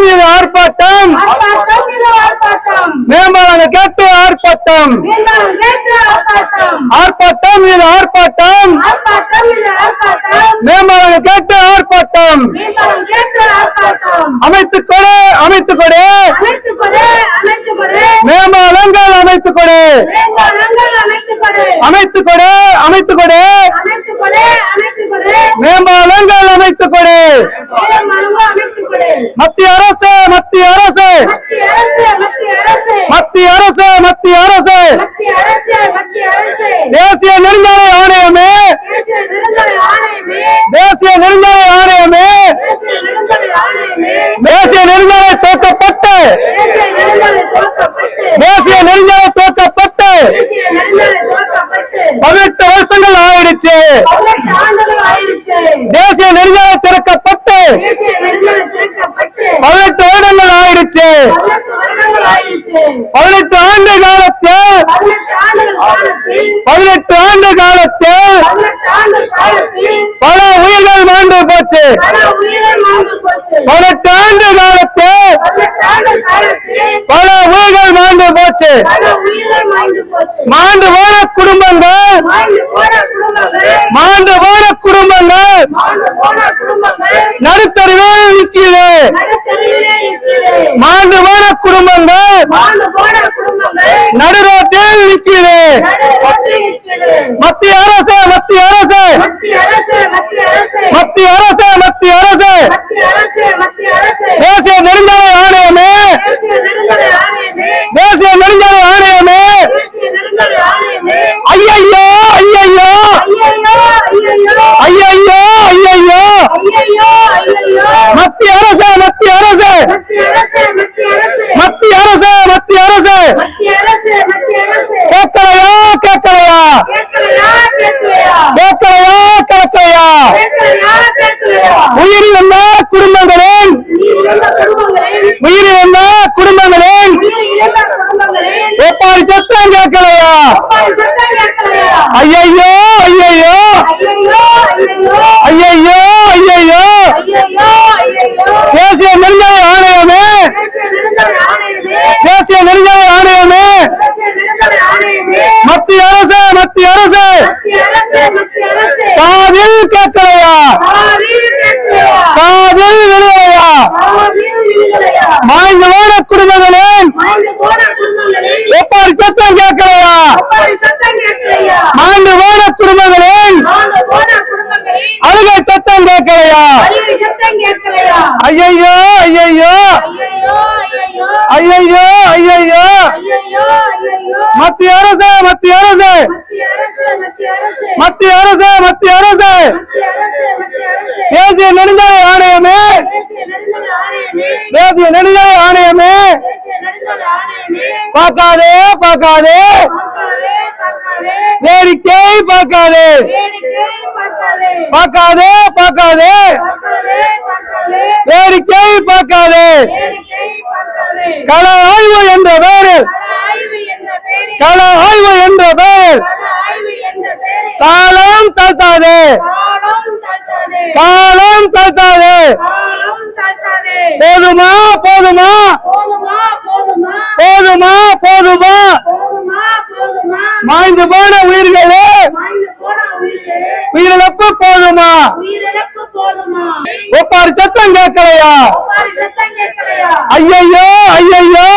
இது ஆர்ப்பாட்டம் மேம்பாலங்கள் கேட்டு ஆர்ப்பாட்டம் ஆர்ப்பாட்டம் இது ஆர்ப்பாட்டம் மேம்பாலங்கள் கேட்டு ஆர்ப்பாட்டம் அமைத்துக் கொடு அமைத்துக் கொடு மேம்பாலங்கள் அமைத்துக் கொடு அமைத்துக் கொடு அமைத்துக் கொடு மேம்பாலங்கள் அமைத்துக் கொடு மத்திய அரசு மத்திய அரசு மத்திய அரசு மத்திய அரசு தேசிய நெடுஞ்சாலை ஆணையமே தேசிய நெடுஞ்சாலை ஆணையமே தேசிய நெடுஞ்சாலை தோற்கப்பட்டு தேசிய நெடுஞ்சாலை தோற்கப்பட்டு 18 வருஷங்கள் ஆயிடுச்சு தேசிய நெடுஞ்சாலை திறக்கப்பட்டு 18 வருடங்கள் ஆயிடுச்சு 18 ஆண்டு காலத்தில் 18 ஆண்டு காலத்தில் பல உயிர்கள் மாண்டு போச்சு 18 ஆண்டு காலத்தில் பல உயிர்கள் மாண்டு போச்சு மாண்டு போன குடும்பங்கள் மாண்டு போன குடும்பங்கள் நடுத்தருவில் நிற்கிறது மாண்டு போன குடும்பங்கள் நடுரோட்டில் நிற்கிறது மத்திய அரசு மத்திய அரசு மத்திய அரசு மத்திய அரசு தேசிய நெடுஞ்சாலை ஆணையமே தேசிய நெடுஞ்சாலை ஆணையமே ஐயையோ ஐயையோ ஐயையோ ஐயையோ மத்திய அரசு மத்திய அரசு மத்திய அரசு மத்திய அரசு கேட்கலையா கேட்கலையா கேட்கலையா கேட்கலையா உயிரிழந்த குடும்பங்களின் உயிரிழந்த குடும்பங்களின் ஒப்பாரி சத்தம் கேட்கலையா ஐயையோ ஐயையோ ஐயையோ ஐயையோ தேசிய நெடுஞ்சாலை ஆணையமே தேசிய நெடுஞ்சாலை ஆணையமே மத்திய அரசு மத்திய அரசு காதில் கேட்கலையா காதில் விழுகலையா மாய்ந்து போன குடும்பங்களின் ஒப்பாரி சத்தம் கேட்கலையா மாண்டு போன குடும்பங்களின் அழுகை சத்தம் கேட்கலையா ஐயையோ ஐயையோ ஐயையோ ஐயையோ மத்திய அரசு மத்திய அரசு மத்திய அரசு மத்திய அரசு தேசிய நெடுஞ்சாலை ஆணையமே தேசிய நெடுஞ்சாலை ஆணையமே பார்க்காதே பார்க்காதே வேடிக்கை பார்க்காதே பார்க்காதே பார்க்காதே வேடிக்கை பார்க்காதே கள ஆய்வு என்ற பெயரில் கள ஆய்வு என்ற பெயரில் காலம் தாழ்த்தாதே காலம் தாழ்த்தாதே போதுமா போதுமா போதுமா போதுமா மாய்ந்து போன உயிர்களே உயிரிழப்பு போதுமா ஒப்பாரி சத்தம் கேட்கலையா ஐயையோ ஐயையோ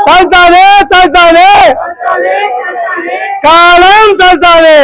தாழ்த்தாதே தாழ்த்தாதே காலம் தாழ்த்தாதே